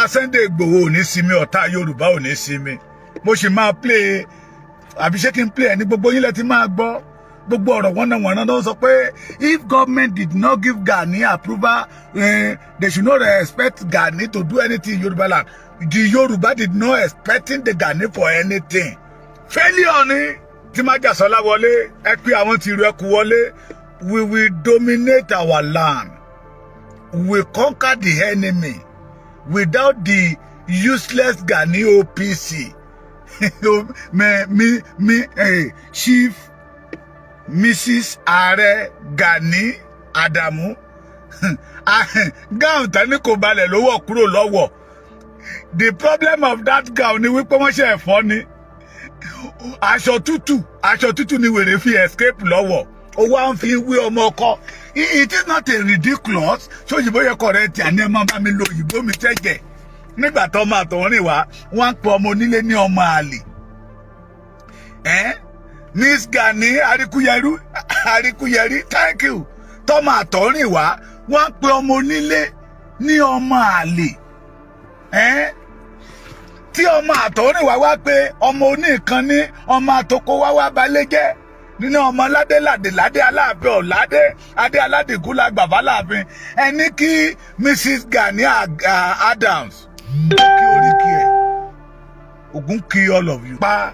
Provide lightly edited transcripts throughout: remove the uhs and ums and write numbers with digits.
ọ̀tá Sunday Igboho ò ní sinmi ọ̀tá Yorùbá ò ní sinmi mo sì máa play àbí ṣé kí n play ẹni gbogbo yín lẹ ti máa gbọ́ gbogbo ọ̀rọ̀ wọ́nàwọ́nà ló sọ pé if government did not give Gani approval they should not expect Gani to do anything in Yoruba land. The Yoruba did not expecting the Gani for anything. Failure ni tí Májàsọ́lá wọlé ẹ pé àwọn tí ru ẹkú wọlé we will dominate our land. We will conquer the enemy without the useless Gani OPC. Chief Mrs. Ààrẹ Gani Adamu gown tani kò balẹ̀ lówó kúrò lọ́wọ́. The problem of that gown ni wípé wọ́n ṣe ẹ̀fọ́ ni aṣọ tútù ni wèrè fi escape lọ́wọ́ ó wá ń fi wé ọmọ ọkọ. It is not a ridiculous so òyìnbó yẹ correct àní ẹ máa bá mi lo òyìnbó mi tẹ́jẹ̀ nígbà tó máa tọ̀ rìn wá wọ́n á pe ọmọ onílé ní ọmọ àlè. Miss Gani Arikuyeri thank you tó máa tọ̀ rìn wá wọ́n á pe ọmọ onílé ní ọmọ àlè. Tí ọmọ àtọ̀rìn wá pé ọmọ oníkan ní ọmọ àtòkò wá balẹ̀ jẹ́ nínú ọmọ ládé aláàfin ọ̀ládé adé aládìgúnlá gbàfà láàfin ẹni kí Mrs. Gani Adams kí oríkì ẹ̀ Ògún kí all of you. Pa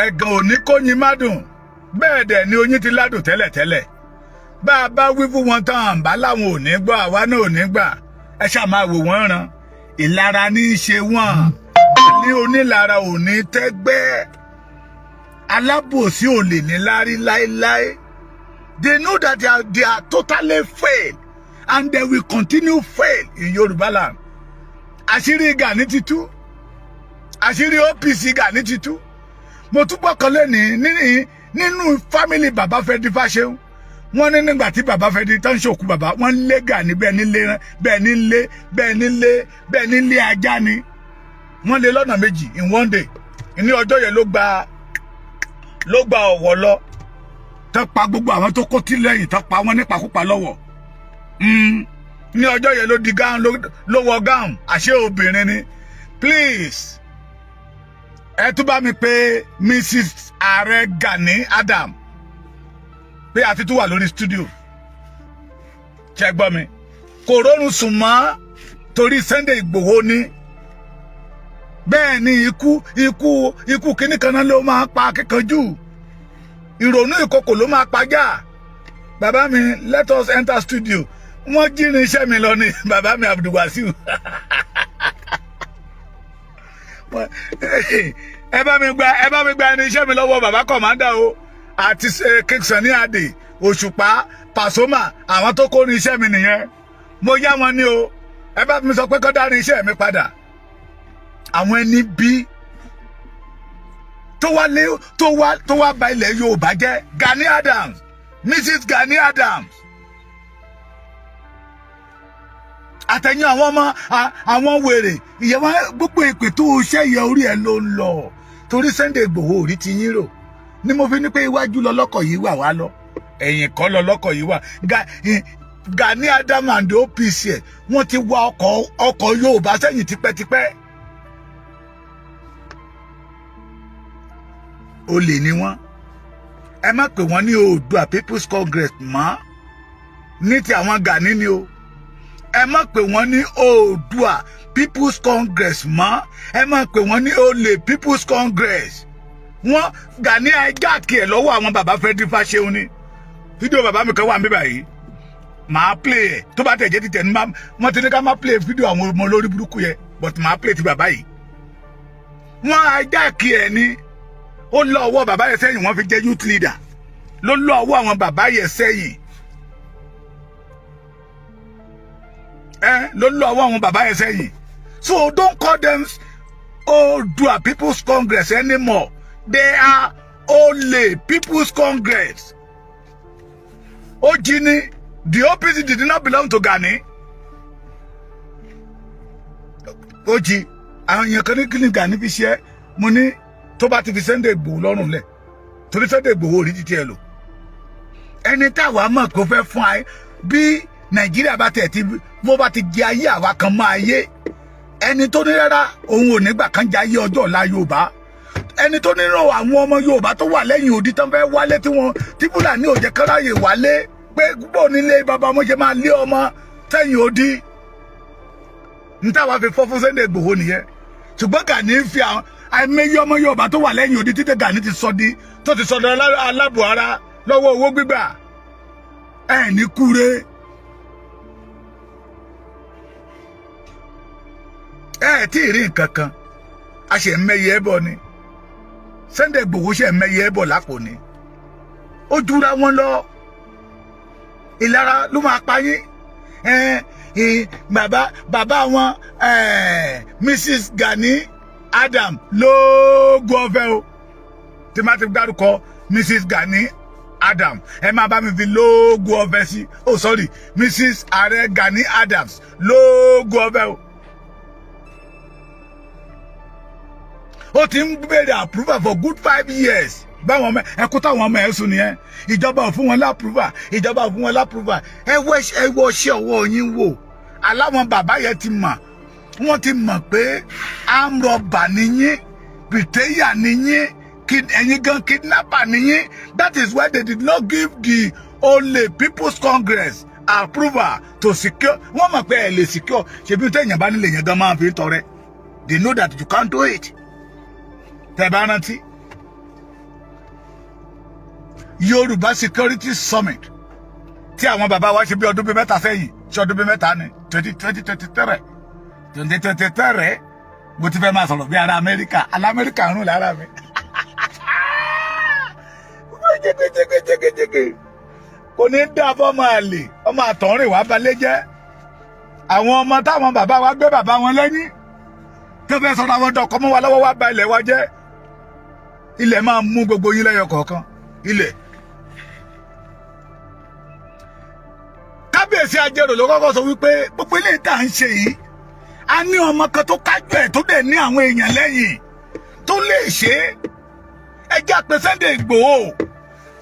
ẹ̀gàn òní kóyin mádùn bẹ́ẹ̀ dẹ̀ ni oyin ti ládùn tẹ́lẹ̀tẹ́lẹ̀ bá a bá wí fún wọn tán àǹbá láwọn ò ní gbọ́ àwa náà ò ní gbà ẹ ṣáà máa wò wọ́n ràn ìlara ní í ṣe wọ́n ní onílara ò ní tẹ́gbẹ́ alábòsí ò lè ní lárí láéláé. They know that they are totally failed and they will continue fail in Yoruba land. Àṣírí Gani ti tú àṣírí OPC Gani ti tú. Mo túbọ̀ kan lẹ́ni nínú family bàbá Fẹ́dí Fáṣẹ̀hùn wọ́n ní nígbà tí bàbá Fẹ́dí tán ṣòkú bàbá wọ́n lé Gani bẹ́ẹ̀ ní lé ajá ni wọ́n lé lọ́nà méjì in one day. Ní ọjọ́ yẹn ló gba ọ̀wọ̀ lọ tán pa gbogbo àwọn tó kó tí lẹ́yìn tán pa wọ́n nípakúpa lọ́wọ́. Ní ọjọ́ yẹn ló di gáhùn ló wọ gáhùn àṣé obìnrin ni. Please ẹ tún bá mi pé Mrs. Ààrẹ Gani Adam pé àti tún wà lórí studio ṣe gbọ́ mi kò rọrùn sùn mọ́ torí Sunday Igboho ni bẹ́ẹ̀ ni ikú kíní kan náà ló máa pa akíkanjú ìrònú ìkòkò ló máa pajá. Bàbá mi let us enter studio wọ́n jírin iṣẹ́ mi lọ ni bàbá mi Abdulwasiu ẹ bá mi gba ẹni iṣẹ́ mi lọ́wọ́ bàbá kọ̀mándà o àti King Sunny Adé Òṣùpá Pasuma àwọn tó kó ní iṣẹ́ mi nìyẹn mo yá wọn ní o ẹ bá mi sọ pé kó dárí iṣẹ́ mi padà. Àwọn ẹni bí tó wá ba ilẹ̀ Yorùbá jẹ́ Gani Adams Mrs. Gani Adams àtẹ̀yìn àwọn ọmọ àwọn wèrè ìyẹ̀wò gbogbo ìpè tó ṣẹ́ yẹ orí ẹ̀ ló ń lọ torí Sunday Igboho orí ti yín rò ni mo fi ní pé iwájú lọlọ́kọ̀ yìí wà wá lọ ẹ̀yìn kọ́ lọlọ́kọ̀ yìí wà. Gani Adams and OPC ẹ̀ wọ́n ti wá ọkọ̀ Yorùbá sẹ́yìn tipẹ́tipẹ́. Olè ni wọ́n ẹ má pè wọ́n ní Oòduà People's Congress mọ́ ní ti àwọn Gani ni o ẹ má pè wọ́n ní Oòduà People's Congress mọ́ ẹ má pè wọ́n ní Olè People's Congress. Wọ́n Gani ajáàkì ẹ̀ lọ́wọ́ àwọn bàbá Fẹ́dí Fáṣẹ̀hùn ni fídíò bàbá mi kan wà níbẹ̀ yìí màá play ẹ̀ tó bá tẹ̀jẹ́ ti tẹ̀ ní wọ́n ti ní ká má play fídíò àwọn ọmọ olórí burúkú yẹn but màá play ti bàbá yìí. Wọ́n ajáàkì ẹ̀ ni ó lọ ọwọ́ bàbá yẹn sẹ́yìn wọ́n fi jẹ́ youth leader ló lọ ọwọ́ àwọn bàbá yẹn sẹ́yìn ló lọ ọwọ́ àwọn bàbá yẹn sẹ́yìn. So don't call them Oòduà People's Congress anymore. They are Olè People's Congress. Ojini, the OPC did not belong to Gani. Oji, àwọn èèyàn kan ní kí ni Gani fi ṣe mo ní tó bá ti fi Sunday Igboho lọ́rùn lẹ̀ torí Sunday Igboho orí títí ẹ lò ẹni táwa mọ̀ kó fẹ́ fún ayé bí Nàìjíríà bá tẹ̀ tí bó bá ti jẹ ayé àwa kan mọ́ ayé ẹni tó ní rárá òun ò nígbà kan jayé ọjọ́ ọ̀la Yorùbá, ẹni tó nínú àwọn ọmọ Yorùbá tó wà lẹ́yìn odi tán fẹ́ wálé tí Fúlàní ò jẹ́ káráyè wálé pé gbọ́ nílé bàbá ọmọ ṣe máa lé ọmọ tẹ̀yìn odi ní táwa fi fọ́ fún Sunday Igboho nìyẹn. Ṣùgbọ́n Gani ń fi àwọn àìmọye ọmọ Yorùbá tó wà lẹ́yìn odi títí Gani ti sọ di aláàbò ara lọ́wọ́ owó gbígbà ẹ̀ ní kúre. Ẹ tí ì rí nǹkan kan a ṣe mẹyẹ ẹbọ ni Sunday Igboho ṣe mẹyẹ ẹbọ lápò ni ó jura wọn lọ ìlara ló máa pa yín. Bàbá wọn Mrs. Gani Adam lóògùn ọ̀fẹ́ o tí má ti dárúkọ Mrs. Gani Adam ẹ máa bá mi fi lóògùn ọ̀fẹ́ sí sorry Mrs. Ààrẹ Gani Adams lóògùn ọ̀fẹ́ o. Ó ti ń béèrè approval for good 5 years báwọn ọmọ ẹkú táwọn ọmọ ẹ sùn nìyẹn. Ìjọba ò fún wọn lápúrúfà, ìjọba ò fún wọn lápúrúfà. Ẹ wọ ṣe ọwọ́ yín wò. Aláwọn bàbá yẹn ti mọ̀, wọ́n ti mọ̀ pé amrọ̀bà nìyín, bìtẹ́yà nìyín, ẹ̀yin gan kidnapper nìyín. That is why they did not give the only People's Congress approval to secure. Wọ́n mọ̀ pé ẹ lè secure. Ṣebí tẹ̀yìn bá nílé yẹn gan máa fi tọrẹ. They know that you can't do it. Tẹ́ bá rántí Yorùbá Security Summit tí àwọn bàbá wa ṣe bí ọdún bí mẹ́ta sẹ́yìn ṣe ọdún bí mẹ́ta ní 2023 bó ti fẹ́ máa sọ̀rọ̀ bí ara Amẹ́ríkà alamẹ́ríkà ń rún lára mi. jẹgẹjẹgẹjẹgẹjẹgẹ kò ní dá fọmọ àlè ọmọ àtọ̀rìn wá balẹ̀ jẹ́ àwọn ọmọ táwọn bàbá wa gbé bàbá wọn lẹ́yìn tó fẹ́ sọ̀rọ̀ àwọn dọ̀kọ́ mọ́ wa lọ́wọ́ wá ba ilẹ̀ wa jẹ́. Ilẹ̀ máa mú gbogbo yín lẹ́yọ kọ̀ọ̀kan ilẹ̀. Kábíyèsí Ajérò ló kọ́kọ́ sọ wípé gbogbo ilé ìta ń ṣe yìí a ní ọmọ kan tó kájú ẹ̀ tó dẹ̀ ní àwọn èèyàn lẹ́yìn tó lè ṣe é. Ẹ jẹ́ àpè Sunday Igboho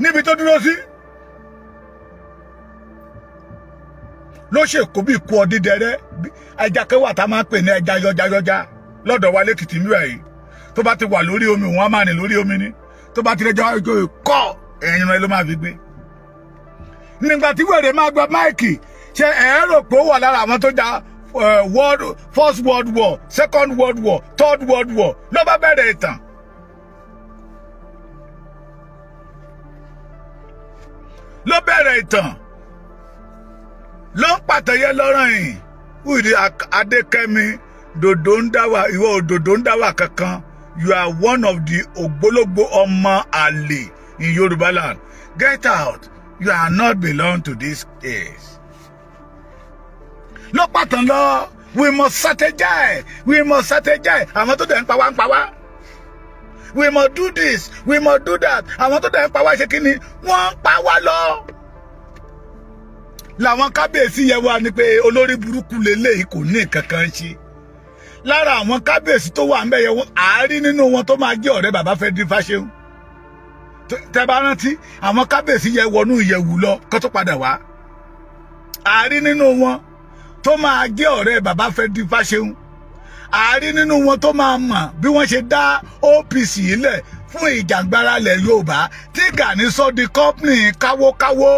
níbi tó dúró sí. Ló ṣe kó bí ikú ọdí dẹrẹ́ ẹja kẹwàá tá a máa ń pè ní ẹja yọjayọja lọ́dọ̀ wa lẹ́kìtì mìíràn yìí. Tó bá ti wà lórí omi wọn máa ní lórí omi ni tó bá ti rẹjọ kọ ẹyin rẹ ló máa fi gbé. Nígbà tí wèrè máa gba máìkì ṣe ẹ rò pé ó wà lára àwọn tó jà First World War, Second World War, Third World War ló bá bẹ̀rẹ̀ ìtàn. Ló bẹ̀rẹ̀ ìtàn ló ń pàtẹ́yẹ lọ́rọ̀ yìí wíìdí Adékẹ́mi dòdò ń dáwà ìwọ òdòdó ń dáwà kankan. You are one of the ògbólógbò ọmọ àlè in Yoruba land. Get out. You are not belong to this case. Ló pàtàn lọ. We must strategize. We must strategize. Àwọn tó dẹ̀ ń pa wá ń pa wá. We must do this. We must do that. Àwọn tó dẹ̀ ń pa wá ṣe kí ni? Wọ́n ń pa wá lọ. Làwọn kábíyèsí yẹn wá ní pé olórí burúkú lélẹ́yìí kò ní nǹkan kan ṣe. Lára àwọn kábíyèsí tó wà ń bẹ̀ yẹn àárín nínú wọn tó máa jẹ́ ọ̀rẹ́ bàbá Fẹ́dí Fáṣẹ̀hùn. Tẹ́ bá rántí àwọn kábíyèsí yẹn wọnú ìyẹ̀wù lọ kó tó padà wá. Àárín nínú wọn tó máa jẹ́ ọ̀rẹ́ bàbá Fẹ́dí Fáṣẹ̀hùn. Àárín nínú wọn tó máa mọ̀ bí wọ́n ṣe dá OPC lẹ̀ fún ìjàngbara ilẹ̀ Yorùbá tí Gani sọ di kọ́pìnì káwókáwó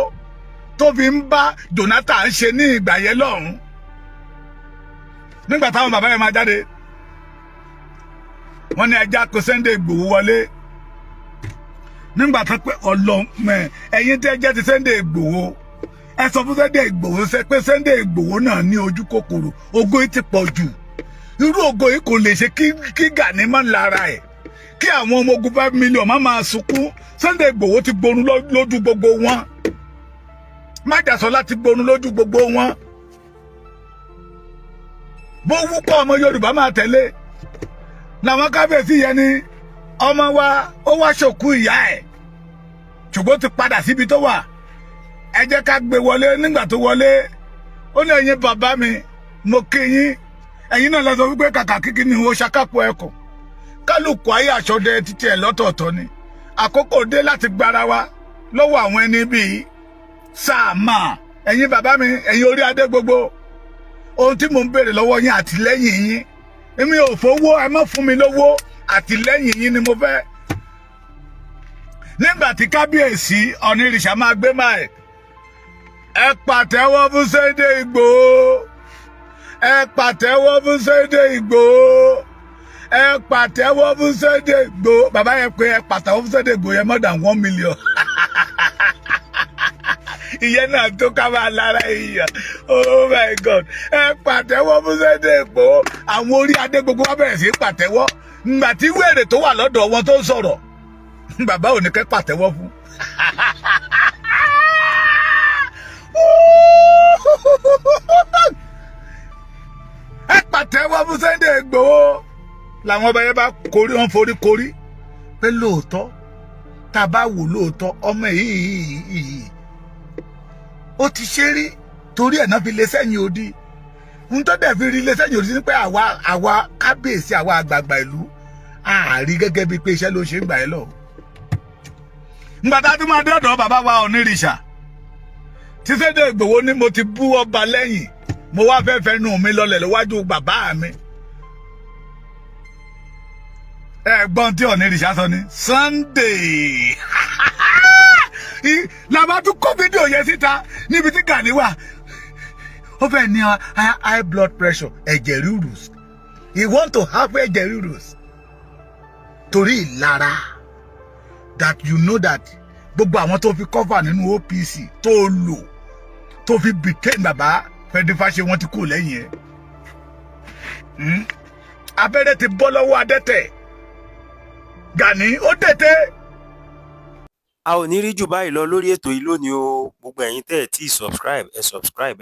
tó fi ń bá Jonathan ṣe ní ìgbà yẹn lọ́hùn. Nígbà táwọn bàbá yẹn máa jáde wọ́n ní ẹja kó Sunday Igboho wọlé. Nígbà tó pé ọlọ́mọ ẹ̀yin tẹ́ jẹ́ ti Sunday Igboho ẹ sọ fún Sunday Igboho ṣe pé Sunday Igboho náà ní ojú kòkòrò ògo yìí ti pọ̀ jù. Irú ògo yìí kò lè ṣe kí Gani má lára ẹ̀ kí àwọn ọmọ ogun 5 million má máa sunkún. Sunday Igboho ti gbónú lójú gbogbo wọn. Májàsọ́lá ti gbónú lójú gbogbo wọn. Bó wúkọ́ ọmọ Yorùbá máa tẹ̀lé làwọn kábíyèsí yẹn ni ọmọ wa ó wá ṣòkú ìyá ẹ̀ ṣùgbọ́n ti padà síbi tó wà. Ẹ jẹ́ ká gbé wọlé. Nígbà tó wọlé ó ní ẹ̀yin bàbá mi mo kí yín ẹ̀yin náà lọ sọ wípé kàkà kíkí ni ó ṣakápọ̀ ẹ̀kọ́ kálukú ayé àṣọdẹ títí ẹ̀ lọ́tọ̀ọ̀tọ̀ ni. Àkókò dé láti gbára wa lọ́wọ́ àwọn ẹni bíi Sáàmà. Ẹ̀yin bàbá mi ẹ̀yin orí adé gbogbo ohun tí mo ń béèrè lọ́wọ́ yín àtìlẹ́yìn yín èmi ò fowó, ẹ má fún mi lówó, àtìlẹ́yìn yín ni mo fẹ́. Nígbà tí kábíyèsí Ọ̀nìrìṣà máa gbé máì, ẹ pàtẹ́wọ́ fún Sunday Igboho, ẹ pàtẹ́wọ́ fún Sunday Igboho, ẹ pàtẹ́wọ́ fún Sunday Igboho. Bàbá yẹn pé ẹ pàtẹ́wọ́ fún Sunday Igboho yẹn more than 1 million. Ìyẹn náà tó ká máa lára èèyàn. Oh my God. Ẹ pàtẹ́wọ́ fún Sunday Igboho. Àwọn orí adé gbogbo wa bẹ̀rẹ̀ sí pàtẹ́wọ́. Nígbà tí wèrè tó wà lọ́dọ̀ wọn tó ń sọ̀rọ̀, bàbá ò ní kẹ́ pàtẹ́wọ́ fún. Ẹ pàtẹ́wọ́ fún Sunday Igboho. Làwọn ọba yẹn bá korí, wọn forí korí pé lóòótọ́, tá a bá wò lóòótọ́, ọmọ yìí ó ti ṣe rí, torí ẹ̀ náà fi lé sẹ́yìn odi. Ń tó dẹ̀ fi rí lé sẹ́yìn odi ní pé àwa kábíyèsí, àwa àgbààgbà ìlú àárí gẹ́gẹ́ bíi pé iṣẹ́ ló ṣe ń gbà ẹ́ lọ. Ńgbà tá a tún máa dọ́dọ̀ bàbá wa Ọ̀nìrìṣà, tí Sunday Igboho ní mo ti bú ọba lẹ́yìn, mo wá fẹ́ fẹnu mi lọlẹ̀ lọ́wájú bàbá mi. Ẹ̀gbọ́n tí Ọ̀nìrìṣà sọ ní Sunday. Làbá tún kó fídíò yẹn síta níbi tí Gani wà. Ó fẹ́ ní high blood pressure, ẹ̀jẹ̀ ríru. He want to have ẹ̀jẹ̀ ríru. Torí ìlara, that you know that gbogbo àwọn tó fi cover nínú OPC tó lò, tó fi betray bàbá Fẹ́dífáṣe, wọ́n ti kú lẹ́yìn ẹ̀. Abẹ́rẹ́ ti bọ́ lọ́wọ́ adẹ́tẹ̀. Gani ó tètè. A ò ní rí jù báyìí lọ lórí ètò yìí lónìí o. Gbogbo ẹ̀yin tẹ́ ẹ̀ tí subscribe,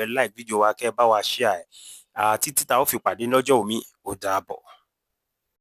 ẹ like fídíò wa, kẹ́ ẹ bá wa share ẹ̀. Títí tá ó fi pàdé lọ́jọ́ òmí, ó dàbọ̀.